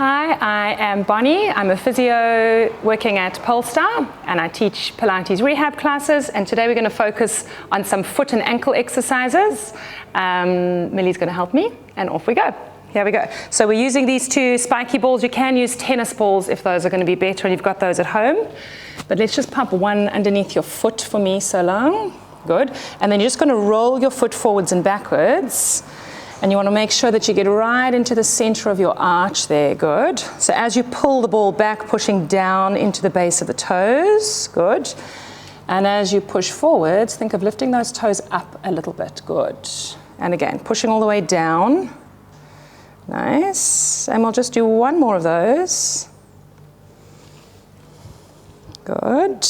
Hi, I am Bonnie. I'm a physio working at Polestar and I teach Pilates rehab classes, and today we're going to focus on some foot and ankle exercises. Millie's going to help me and off we go. Here we go. So we're using these two spiky balls. You can use tennis balls if those are going to be better and you've got those at home. But let's just pop one underneath your foot for me so long. Good. And then you're just going to roll your foot forwards and backwards. And you want to make sure that you get right into the center of your arch there. Good. So as you pull the ball back, pushing down into the base of the toes. Good. And as you push forwards, think of lifting those toes up a little bit. Good. And again, pushing all the way down. Nice. And we'll just do one more of those. Good.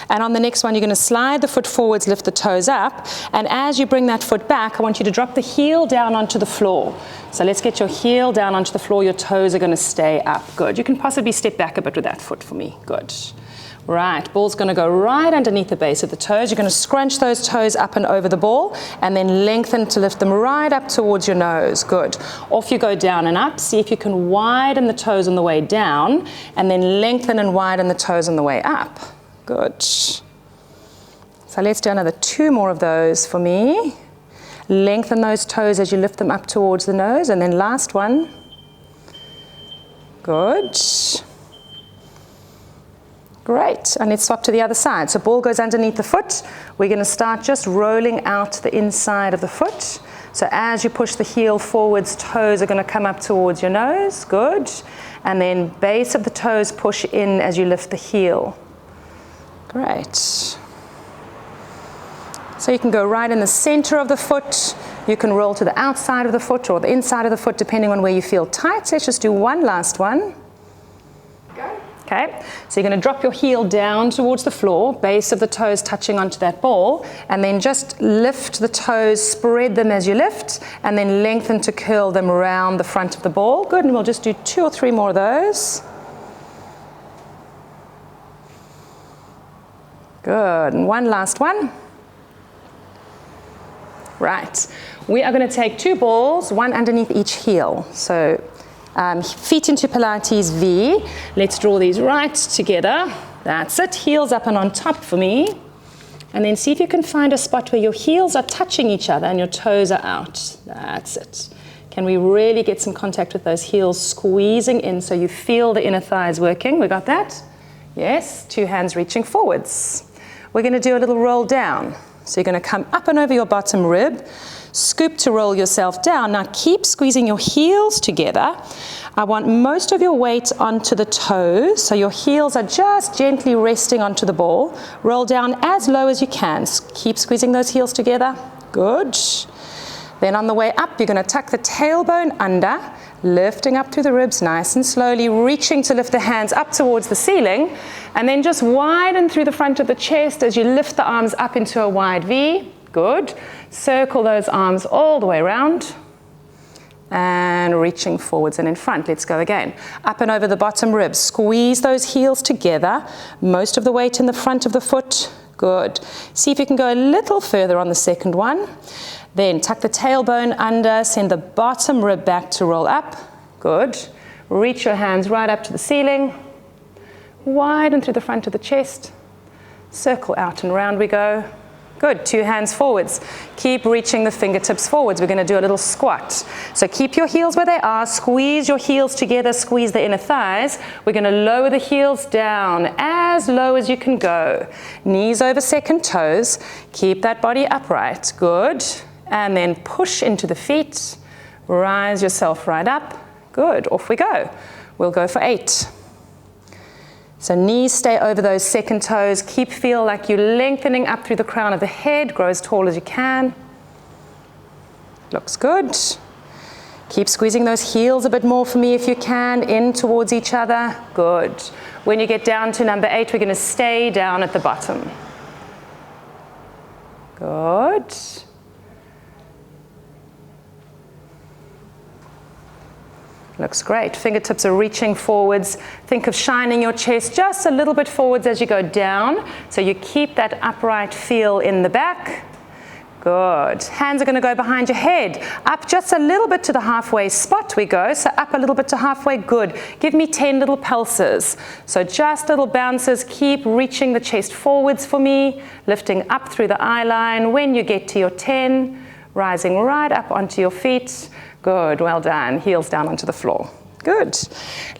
And on the next one, you're going to slide the foot forwards, lift the toes up. And as you bring that foot back, I want you to drop the heel down onto the floor. So let's get your heel down onto the floor. Your toes are going to stay up. Good. You can possibly step back a bit with that foot for me. Good. Right. Ball's going to go right underneath the base of the toes. You're going to scrunch those toes up and over the ball and then lengthen to lift them right up towards your nose. Good. Off you go down and up. See if you can widen the toes on the way down and then lengthen and widen the toes on the way up. Good. So let's do another two more of those for me. Lengthen those toes as you lift them up towards the nose. And then last one. Good. Great. And let's swap to the other side. So ball goes underneath the foot. We're going to start just rolling out the inside of the foot. So as you push the heel forwards, toes are going to come up towards your nose. Good. And then base of the toes push in as you lift the heel. Great. So you can go right in the center of the foot. You can roll to the outside of the foot or the inside of the foot, depending on where you feel tight. So let's just do one last one. Go. Okay. So you're going to drop your heel down towards the floor, base of the toes touching onto that ball, and then just lift the toes, spread them as you lift, and then lengthen to curl them around the front of the ball. Good. And we'll just do two or three more of those. Good. And one last one. Right. We are going to take two balls, one underneath each heel. So feet into Pilates V. Let's draw these right together. That's it. Heels up and on top for me. And then see if you can find a spot where your heels are touching each other and your toes are out. That's it. Can we really get some contact with those heels squeezing in so you feel the inner thighs working? We got that? Yes. Two hands reaching forwards. We're going to do a little roll down. So you're going to come up and over your bottom rib, scoop to roll yourself down. Now keep squeezing your heels together. I want most of your weight onto the toes, so your heels are just gently resting onto the ball. Roll down as low as you can. Keep squeezing those heels together. Good. Then on the way up, you're going to tuck the tailbone under, lifting up through the ribs nice and slowly, reaching to lift the hands up towards the ceiling, and then just widen through the front of the chest as you lift the arms up into a wide V. Good. Circle those arms all the way around and reaching forwards and in front. Let's go again. Up and over the bottom ribs. Squeeze those heels together. Most of the weight in the front of the foot. Good. See if you can go a little further on the second one. Then tuck the tailbone under, send the bottom rib back to roll up. Good. Reach your hands right up to the ceiling. Widen through the front of the chest. Circle out and round we go. Good. Two hands forwards. Keep reaching the fingertips forwards. We're going to do a little squat. So keep your heels where they are. Squeeze your heels together. Squeeze the inner thighs. We're going to lower the heels down as low as you can go. Knees over second toes. Keep that body upright. Good. And then push into the feet. Rise yourself right up. Good. Off we go. We'll go for 8. So knees stay over those second toes. Feel like you're lengthening up through the crown of the head. Grow as tall as you can. Looks good. Keep squeezing those heels a bit more for me if you can. In towards each other. Good. When you get down to number 8, we're going to stay down at the bottom. Good. Looks great. Fingertips are reaching forwards. Think of shining your chest just a little bit forwards as you go down. So you keep that upright feel in the back. Good. Hands are going to go behind your head. Up just a little bit to the halfway spot we go. So up a little bit to halfway. Good. Give me 10 little pulses. So just little bounces. Keep reaching the chest forwards for me. Lifting up through the eye line. When you get to your 10, rising right up onto your feet. Good. Well done. Heels down onto the floor. Good.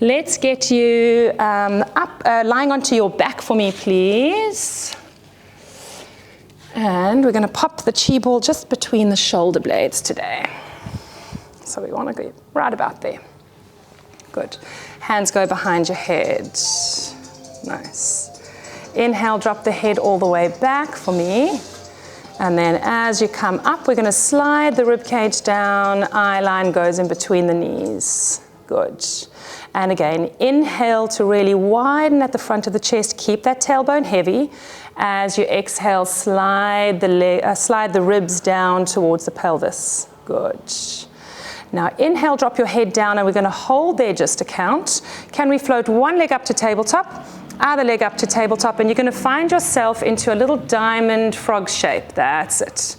Let's get you up, lying onto your back for me, please. And we're going to pop the chi ball just between the shoulder blades today. So we want to go right about there. Good. Hands go behind your head. Nice. Inhale, drop the head all the way back for me. And then as you come up, we're going to slide the rib cage down. Eye line goes in between the knees. Good. And again, inhale to really widen at the front of the chest. Keep that tailbone heavy. As you exhale, slide the ribs down towards the pelvis. Good. Now inhale, drop your head down, and we're going to hold there just to count. Can we float one leg up to tabletop, other leg up to tabletop, and you're going to find yourself into a little diamond frog shape. That's it.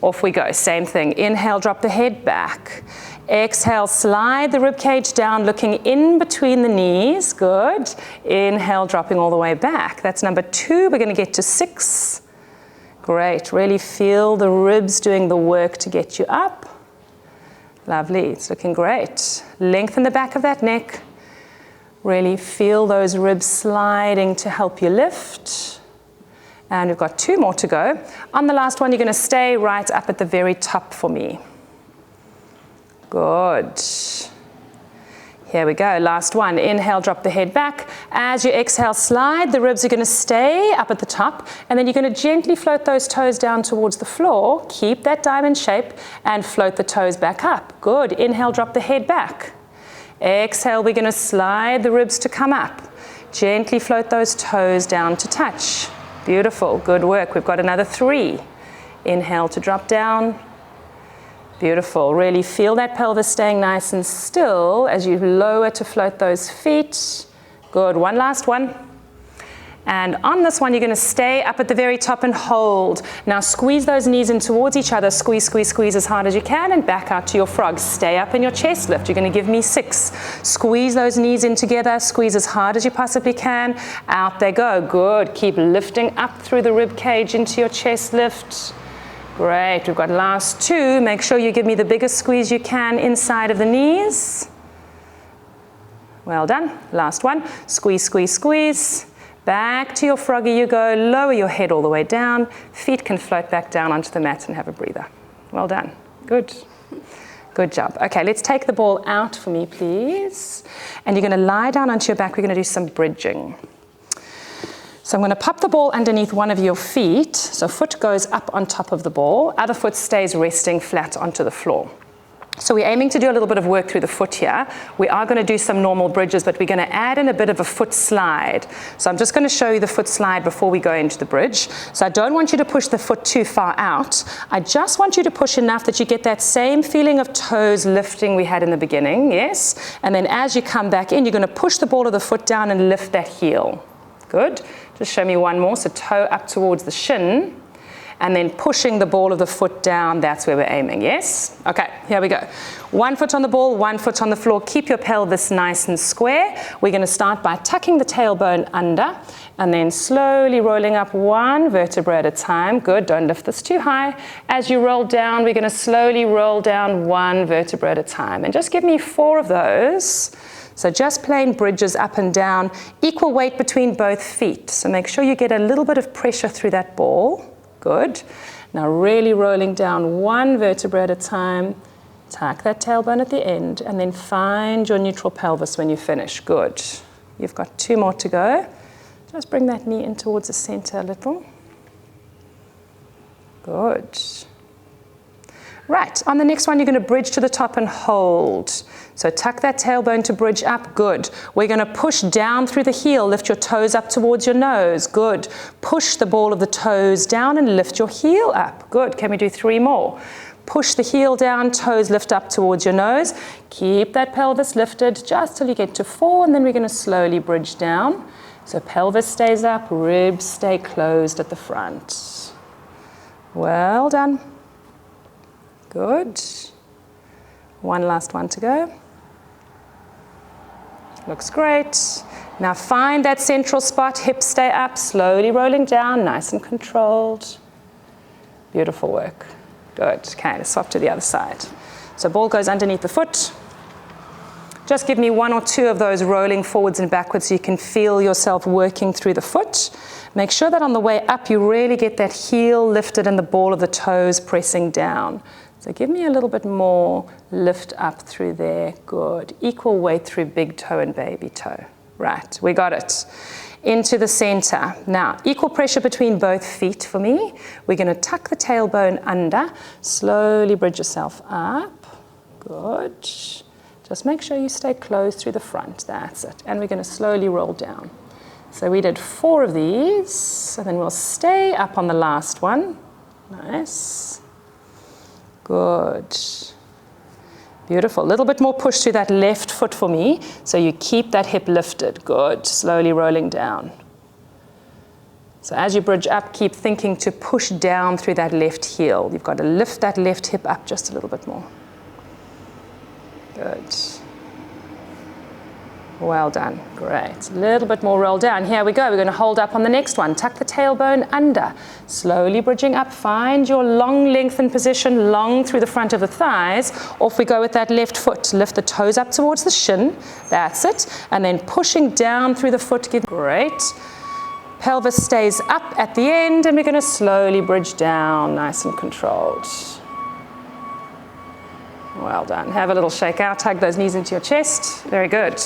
Off we go. Same thing. Inhale, drop the head back. Exhale, slide the rib cage down, looking in between the knees. Good. Inhale, dropping all the way back. That's number 2. We're going to get to 6. Great. Really feel the ribs doing the work to get you up. Lovely. It's looking great. Lengthen the back of that neck. Really feel those ribs sliding to help you lift. And we've got 2 more to go. On the last one, you're going to stay right up at the very top for me. Good. Here we go. Last one. Inhale, drop the head back. As you exhale, slide. The ribs are going to stay up at the top. And then you're going to gently float those toes down towards the floor. Keep that diamond shape and float the toes back up. Good. Inhale, drop the head back. Exhale, we're going to slide the ribs to come up. Gently float those toes down to touch. Beautiful. Good work. We've got another 3. Inhale to drop down. Beautiful. Really feel that pelvis staying nice and still as you lower to float those feet. Good. One last one. And on this one, you're going to stay up at the very top and hold. Now squeeze those knees in towards each other. Squeeze, squeeze, squeeze as hard as you can and back out to your frog. Stay up in your chest lift. You're going to give me 6. Squeeze those knees in together. Squeeze as hard as you possibly can. Out they go. Good. Keep lifting up through the rib cage into your chest lift. Great. We've got last 2. Make sure you give me the biggest squeeze you can inside of the knees. Well done. Last one. Squeeze, squeeze, squeeze. Back to your froggy you go. Lower your head all the way down. Feet can float back down onto the mat and have a breather. Well done. Good. Good job. Okay, let's take the ball out for me, please. And you're going to lie down onto your back. We're going to do some bridging. So I'm going to pop the ball underneath one of your feet. So foot goes up on top of the ball. Other foot stays resting flat onto the floor. So we're aiming to do a little bit of work through the foot here. We are going to do some normal bridges, but we're going to add in a bit of a foot slide. So I'm just going to show you the foot slide before we go into the bridge. So I don't want you to push the foot too far out. I just want you to push enough that you get that same feeling of toes lifting we had in the beginning, yes? And then as you come back in, you're going to push the ball of the foot down and lift that heel. Good. Just show me one more. So toe up towards the shin. And then pushing the ball of the foot down, that's where we're aiming, yes? Okay, here we go. 1 foot on the ball, 1 foot on the floor. Keep your pelvis nice and square. We're going to start by tucking the tailbone under and then slowly rolling up 1 vertebra at a time. Good, don't lift this too high. As you roll down, we're going to slowly roll down 1 vertebra at a time. And just give me 4 of those. So just plain bridges up and down, equal weight between both feet. So make sure you get a little bit of pressure through that ball. Good. Now really rolling down 1 vertebra at a time. Tuck that tailbone at the end and then find your neutral pelvis when you finish. Good. You've got 2 more to go. Just bring that knee in towards the center a little. Good. Right, on the next one, you're going to bridge to the top and hold. So tuck that tailbone to bridge up. Good. We're going to push down through the heel. Lift your toes up towards your nose. Good. Push the ball of the toes down and lift your heel up. Good. Can we do 3 more? Push the heel down, toes lift up towards your nose. Keep that pelvis lifted just till you get to 4, and then we're going to slowly bridge down. So pelvis stays up, ribs stay closed at the front. Well done. Good. One last one to go. Looks great. Now find that central spot, hips stay up, slowly rolling down, nice and controlled. Beautiful work. Good. Okay, let's swap to the other side. So ball goes underneath the foot. Just give me one or two of those rolling forwards and backwards so you can feel yourself working through the foot. Make sure that on the way up you really get that heel lifted and the ball of the toes pressing down. So give me a little bit more lift up through there. Good. Equal weight through big toe and baby toe. Right, we got it. Into the center. Now, equal pressure between both feet for me. We're going to tuck the tailbone under. Slowly bridge yourself up. Good. Just make sure you stay close through the front. That's it. And we're going to slowly roll down. So we did 4 of these. And then we'll stay up on the last one. Nice. Good. Beautiful. A little bit more push through that left foot for me. So you keep that hip lifted. Good. Slowly rolling down. So as you bridge up, keep thinking to push down through that left heel. You've got to lift that left hip up just a little bit more. Good. Well done. Great. A little bit more roll down. Here we go. We're going to hold up on the next one. Tuck the tailbone under. Slowly bridging up. Find your long lengthened position, long through the front of the thighs. Off we go with that left foot. Lift the toes up towards the shin. That's it. And then pushing down through the foot. Great. Pelvis stays up at the end, and we're going to slowly bridge down, nice and controlled. Well done. Have a little shake out. Hug those knees into your chest. Very good.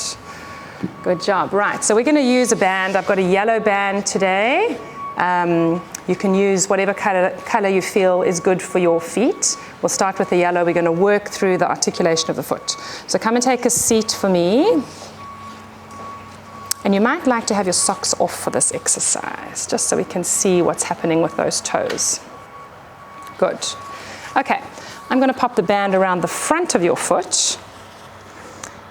Good job. Right, so we're going to use a band. I've got a yellow band today. You can use whatever color you feel is good for your feet. We'll start with the yellow. We're going to work through the articulation of the foot. So come and take a seat for me. And you might like to have your socks off for this exercise, just so we can see what's happening with those toes. Good. Okay, I'm going to pop the band around the front of your foot.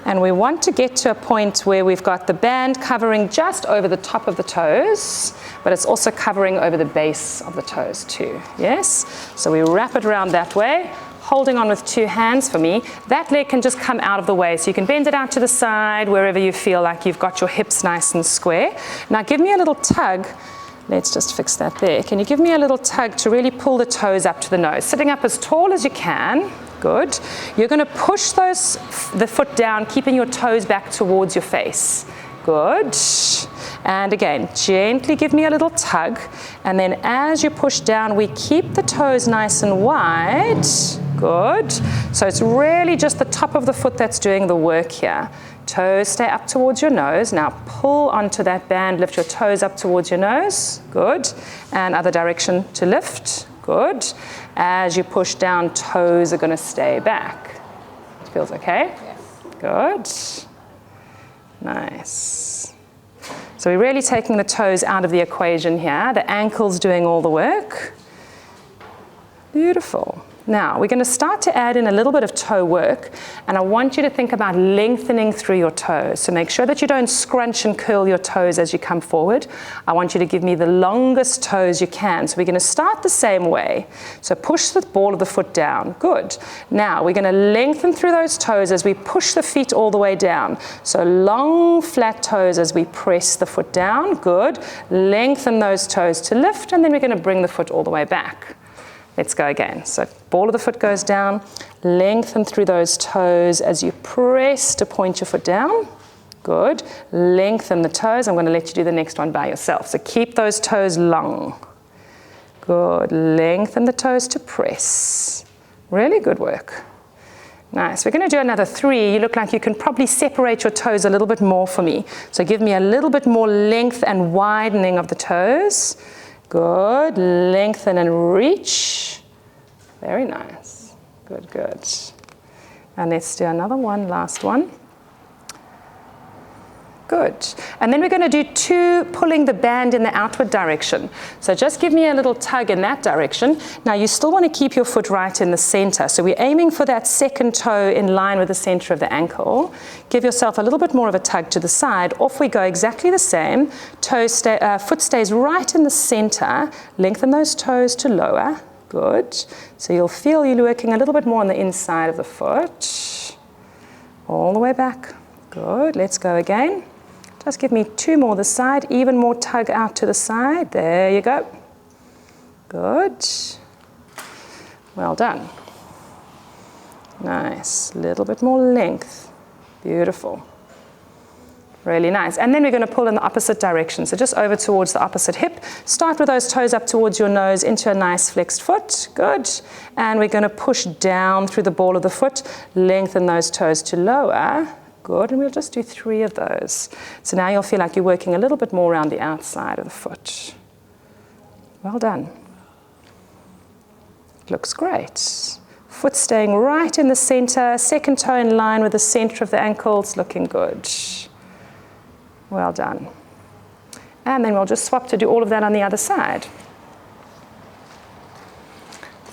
And we want to get to a point where we've got the band covering just over the top of the toes, but it's also covering over the base of the toes too. Yes? So we wrap it around that way, holding on with 2 hands for me. That leg can just come out of the way, so you can bend it out to the side wherever you feel like you've got your hips nice and square. Now give me a little tug. Let's just fix that there. Can you give me a little tug to really pull the toes up to the nose? Sitting up as tall as you can. Good. You're going to push the foot down, keeping your toes back towards your face. Good. And again, gently give me a little tug. And then as you push down, we keep the toes nice and wide. Good. So it's really just the top of the foot that's doing the work here. Toes stay up towards your nose. Now pull onto that band, lift your toes up towards your nose. Good. And other direction to lift. Good. As you push down, toes are going to stay back. It feels okay? Yes. Good. Nice. So we're really taking the toes out of the equation here. The ankle's doing all the work. Beautiful. Now, we're going to start to add in a little bit of toe work, and I want you to think about lengthening through your toes. So make sure that you don't scrunch and curl your toes as you come forward. I want you to give me the longest toes you can. So we're going to start the same way. So push the ball of the foot down. Good. Now, we're going to lengthen through those toes as we push the feet all the way down. So long, flat toes as we press the foot down. Good. Lengthen those toes to lift, and then we're going to bring the foot all the way back. Let's go again. So ball of the foot goes down, lengthen through those toes as you press to point your foot down. Good. Lengthen the toes. I'm going to let you do the next one by yourself. So keep those toes long. Good. Lengthen the toes to press. Really good work. Nice. We're going to do another 3. You look like you can probably separate your toes a little bit more for me. So give me a little bit more length and widening of the toes. Good. Lengthen and reach. Very nice. Good, good. And let's do another one, last one. Good. And then we're going to do 2 pulling the band in the outward direction. So just give me a little tug in that direction. Now you still want to keep your foot right in the center. So we're aiming for that second toe in line with the center of the ankle. Give yourself a little bit more of a tug to the side. Off we go, exactly the same. Foot stays right in the center. Lengthen those toes to lower. Good. So you'll feel you're working a little bit more on the inside of the foot. All the way back. Good. Let's go again. Just give me 2 more this side. Even more tug out to the side. There you go. Good. Well done. Nice. A little bit more length. Beautiful. Really nice. And then we're going to pull in the opposite direction. So just over towards the opposite hip. Start with those toes up towards your nose into a nice flexed foot. Good. And we're going to push down through the ball of the foot. Lengthen those toes to lower. Good. And we'll just do 3 of those. So now you'll feel like you're working a little bit more around the outside of the foot. Well done. Looks great. Foot staying right in the center, second toe in line with the center of the ankles, looking good. Well done. And then we'll just swap to do all of that on the other side.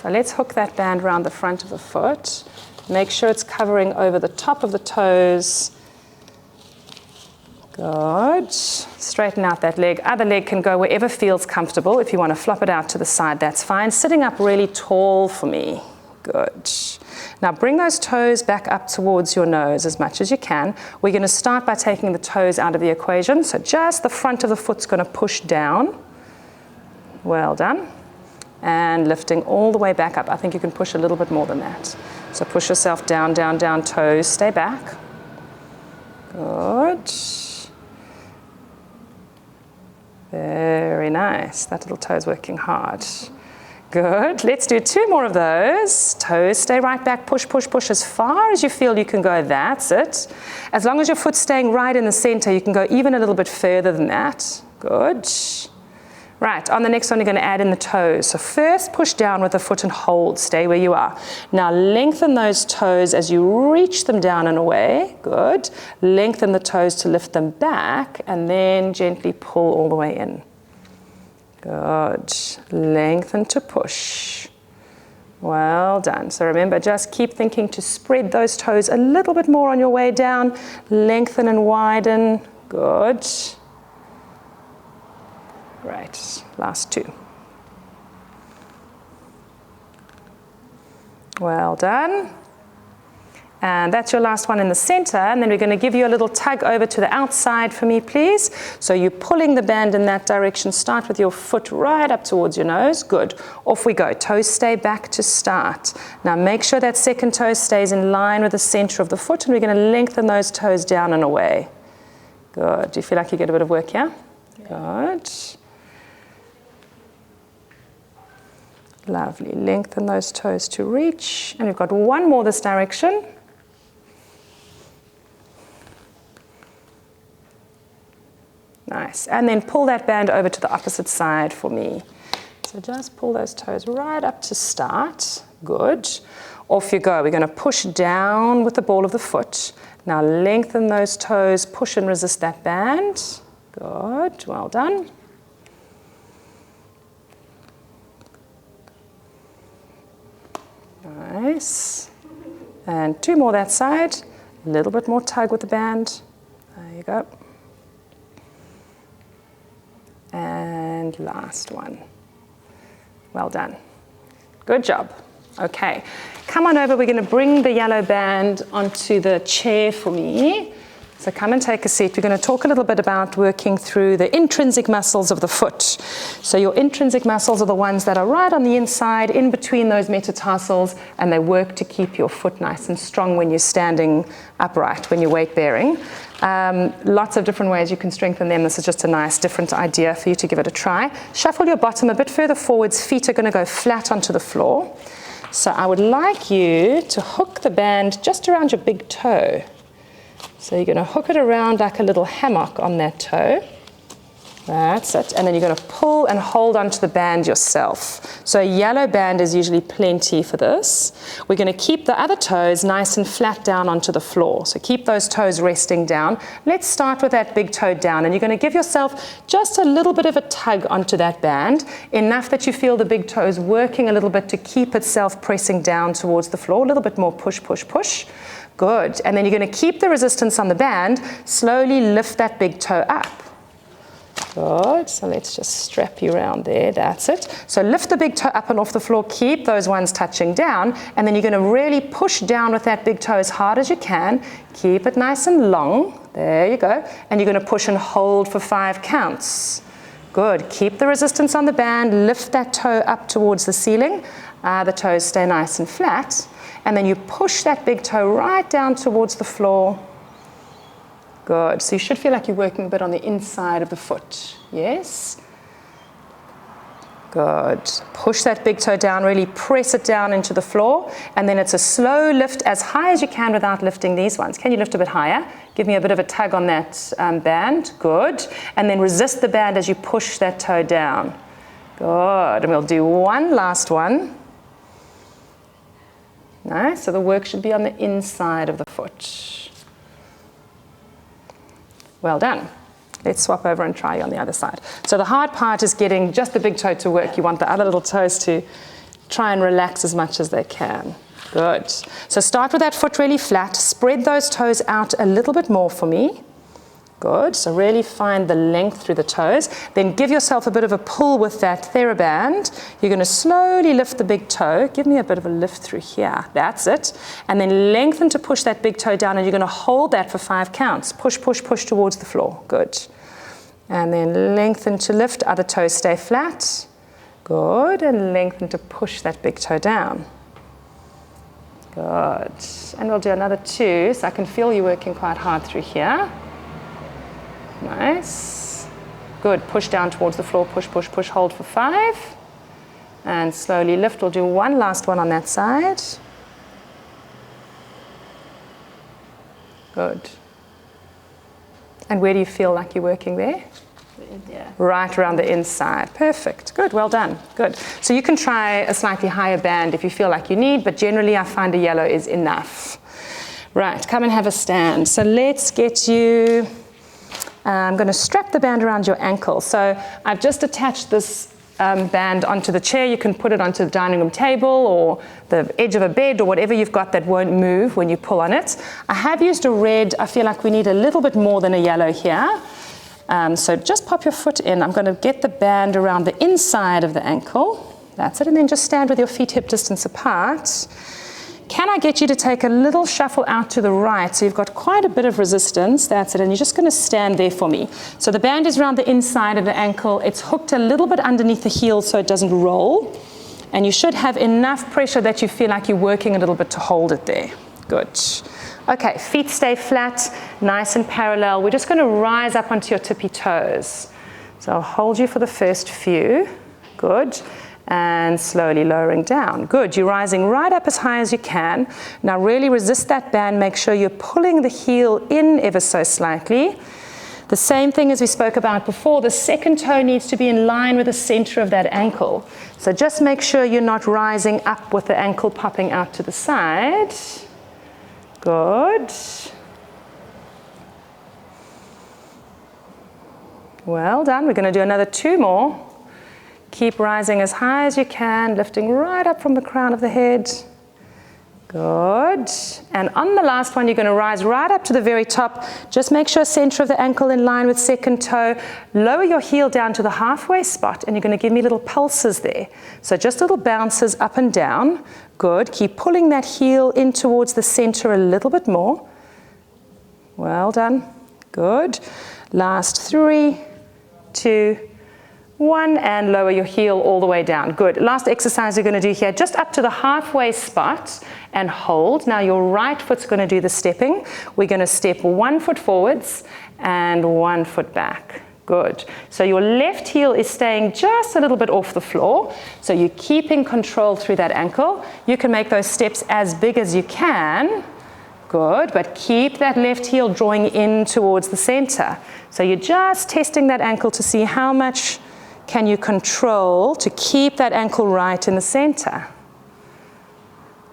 So let's hook that band around the front of the foot. Make sure it's covering over the top of the toes. Good. Straighten out that leg. Other leg can go wherever feels comfortable. If you want to flop it out to the side, that's fine. Sitting up really tall for me. Good. Now bring those toes back up towards your nose as much as you can. We're going to start by taking the toes out of the equation. So just the front of the foot's going to push down. Well done. And lifting all the way back up. I think you can push a little bit more than that. So push yourself down, down, down, toes. Stay back. Good. Very nice. That little toe's working hard. Good. Let's do 2 more of those. Toes stay right back. Push, push, push as far as you feel you can go. That's it. As long as your foot's staying right in the center, you can go even a little bit further than that. Good. Right, on the next one, you're going to add in the toes. So first push down with the foot and hold. Stay where you are. Now lengthen those toes as you reach them down and away. Good. Lengthen the toes to lift them back and then gently pull all the way in. Good. Lengthen to push. Well done. So remember, just keep thinking to spread those toes a little bit more on your way down. Lengthen and widen. Good. Great. Last 2. Well done. And that's your last one in the center. And then we're going to give you a little tug over to the outside for me, please. So you're pulling the band in that direction. Start with your foot right up towards your nose. Good. Off we go. Toes stay back to start. Now make sure that second toe stays in line with the center of the foot. And we're going to lengthen those toes down and away. Good. Do you feel like you get a bit of work here? Good. Lovely. Lengthen those toes to reach. And we've got 1 more this direction. Nice. And then pull that band over to the opposite side for me. So just pull those toes right up to start. Good. Off you go. We're going to push down with the ball of the foot. Now lengthen those toes. Push and resist that band. Good. Well done. Nice. And 2 more that side. A little bit more tug with the band. There you go. And last one. Well done. Good job. Okay. Come on over. We're going to bring the yellow band onto the chair for me. So come and take a seat. We're going to talk a little bit about working through the intrinsic muscles of the foot. So your intrinsic muscles are the ones that are right on the inside, in between those metatarsals, and they work to keep your foot nice and strong when you're standing upright, when you're weight bearing. Lots of different ways you can strengthen them. This is just a nice different idea for you to give it a try. Shuffle your bottom a bit further forwards. Feet are going to go flat onto the floor. So I would like you to hook the band just around your big toe. So you're going to hook it around like a little hammock on that toe. That's it. And then you're going to pull and hold onto the band yourself. So a yellow band is usually plenty for this. We're going to keep the other toes nice and flat down onto the floor. So keep those toes resting down. Let's start with that big toe down. And you're going to give yourself just a little bit of a tug onto that band, enough that you feel the big toes working a little bit to keep itself pressing down towards the floor. A little bit more push, push, push. Good. And then you're going to keep the resistance on the band. Slowly lift that big toe up. Good, so let's just strap you around there, that's it. So lift the big toe up and off the floor, keep those ones touching down, and then you're going to really push down with that big toe as hard as you can. Keep it nice and long, there you go, and you're going to push and hold for 5 counts. Good, keep the resistance on the band, lift that toe up towards the ceiling, the toes stay nice and flat, and then you push that big toe right down towards the floor. Good, so you should feel like you're working a bit on the inside of the foot, yes? Good, push that big toe down, really press it down into the floor, and then it's a slow lift as high as you can without lifting these ones. Can you lift a bit higher? Give me a bit of a tug on that band, good, and then resist the band as you push that toe down. Good, and we'll do one last one. Nice, so the work should be on the inside of the foot. Well done. Let's swap over and try on the other side. So the hard part is getting just the big toe to work. You want the other little toes to try and relax as much as they can. Good. So start with that foot really flat. Spread those toes out a little bit more for me. Good. So really find the length through the toes. Then give yourself a bit of a pull with that TheraBand. You're going to slowly lift the big toe. Give me a bit of a lift through here. That's it. And then lengthen to push that big toe down, and you're going to hold that for 5 counts. Push, push, push towards the floor. Good. And then lengthen to lift. Other toes stay flat. Good. And lengthen to push that big toe down. Good. And we'll do another 2. So I can feel you working quite hard through here. Nice. Good. Push down towards the floor. Push, push, push. Hold for 5. And slowly lift. We'll do one last one on that side. Good. And where do you feel like you're working there? Yeah. Right around the inside. Perfect. Good. Well done. Good. So you can try a slightly higher band if you feel like you need, but generally I find a yellow is enough. Right. Come and have a stand. So let's get you... I'm going to strap the band around your ankle. So I've just attached this band onto the chair. You can put it onto the dining room table or the edge of a bed or whatever you've got that won't move when you pull on it. I have used a red. I feel like we need a little bit more than a yellow here. So just pop your foot in. I'm going to get the band around the inside of the ankle. That's it. And then just stand with your feet hip distance apart. Can I get you to take a little shuffle out to the right? So you've got quite a bit of resistance. That's it. And you're just going to stand there for me. So the band is around the inside of the ankle. It's hooked a little bit underneath the heel so it doesn't roll. And you should have enough pressure that you feel like you're working a little bit to hold it there. Good. Okay, feet stay flat, nice and parallel. We're just going to rise up onto your tippy toes. So I'll hold you for the first few. Good. And slowly lowering down. Good. You're rising right up as high as you can. Now really resist that band. Make sure you're pulling the heel in ever so slightly. The same thing as we spoke about before. The second toe needs to be in line with the center of that ankle. So just make sure you're not rising up with the ankle popping out to the side. Good. Well done. We're going to do another 2 more. Keep rising as high as you can, lifting right up from the crown of the head. Good. And on the last one, you're going to rise right up to the very top. Just make sure center of the ankle in line with second toe. Lower your heel down to the halfway spot, and you're going to give me little pulses there. So just little bounces up and down. Good. Keep pulling that heel in towards the center a little bit more. Well done. Good. Last 3, 2, 1, and lower your heel all the way down. Good. Last exercise you're going to do here, just up to the halfway spot and hold. Now your right foot's going to do the stepping. We're going to step 1 foot forwards and 1 foot back. Good. So your left heel is staying just a little bit off the floor. So you're keeping control through that ankle. You can make those steps as big as you can. Good, but keep that left heel drawing in towards the center. So you're just testing that ankle to see how much can you control to keep that ankle right in the center.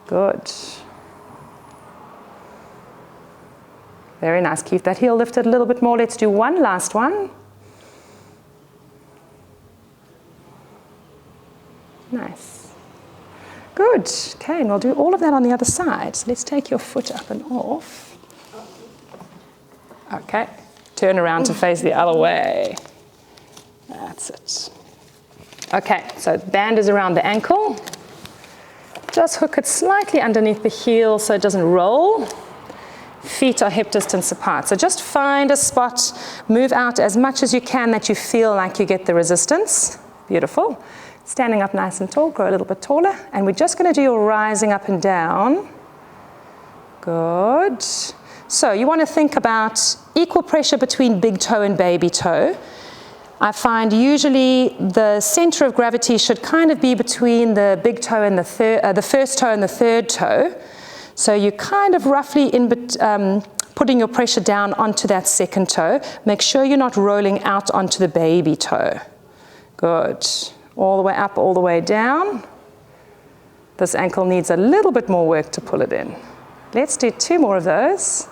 Good. Very nice. Keep that heel lifted a little bit more. Let's do one last one. Nice. Good. Okay, and we'll do all of that on the other side. So let's take your foot up and off. Okay. Turn around to face the other way. That's it. Okay, so band is around the ankle. Just hook it slightly underneath the heel so it doesn't roll. Feet are hip distance apart. So just find a spot, move out as much as you can that you feel like you get the resistance. Beautiful. Standing up nice and tall, grow a little bit taller. And we're just going to do your rising up and down. Good. So you want to think about equal pressure between big toe and baby toe. I find usually the center of gravity should kind of be between the big toe and the first toe and the third toe. So you're kind of roughly putting your pressure down onto that second toe. Make sure you're not rolling out onto the baby toe. Good. All the way up, all the way down. This ankle needs a little bit more work to pull it in. Let's do 2 more of those.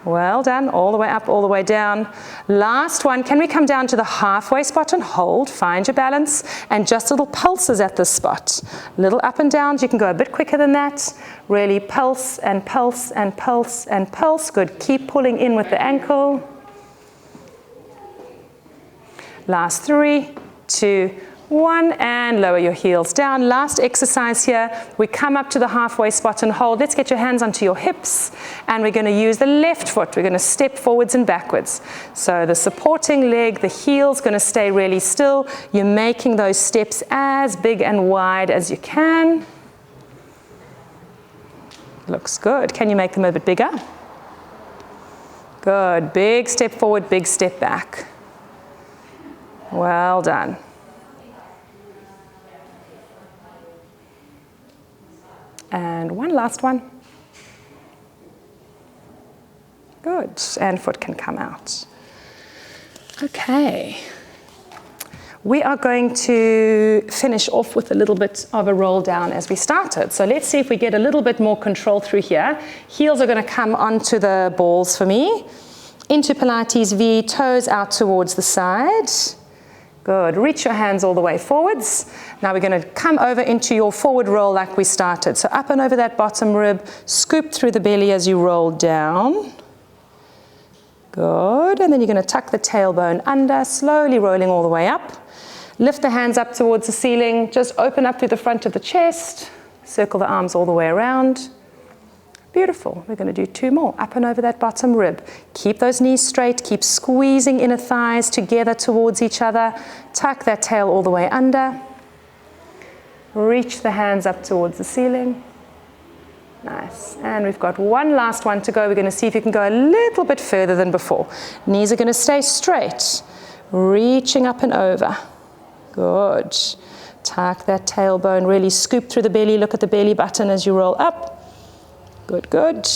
Well done, all the way up, all the way down. Last one, can we come down to the halfway spot and hold, find your balance, and just little pulses at this spot. Little up and downs, you can go a bit quicker than that. Really pulse and pulse and pulse and pulse. Good, keep pulling in with the ankle. Last 3, 2, 1, and lower your heels down. Last exercise here, we come up to the halfway spot and hold. Let's get your hands onto your hips, and we're going to use the left foot. We're going to step forwards and backwards. So the supporting leg, the heel's going to stay really still. You're making those steps as big and wide as you can. Looks good. Can you make them a bit bigger? Good. Big step forward, big step back. Well done. And one last one. Good, and foot can come out. Okay. We are going to finish off with a little bit of a roll down as we started. So let's see if we get a little bit more control through here. Heels are going to come onto the balls for me. Into Pilates V, toes out towards the side. Good. Reach your hands all the way forwards. Now we're going to come over into your forward roll like we started. So up and over that bottom rib, scoop through the belly as you roll down. Good. And then you're going to tuck the tailbone under, slowly rolling all the way up. Lift the hands up towards the ceiling. Just open up through the front of the chest. Circle the arms all the way around. Beautiful. We're going to do 2 more. Up and over that bottom rib. Keep those knees straight. Keep squeezing inner thighs together towards each other. Tuck that tail all the way under. Reach the hands up towards the ceiling. Nice. And we've got one last one to go. We're going to see if you can go a little bit further than before. Knees are going to stay straight. Reaching up and over. Good. Tuck that tailbone. Really scoop through the belly. Look at the belly button as you roll up. Good, good.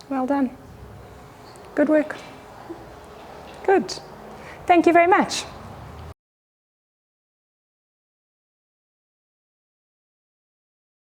Well done. Good work. Good. Thank you very much.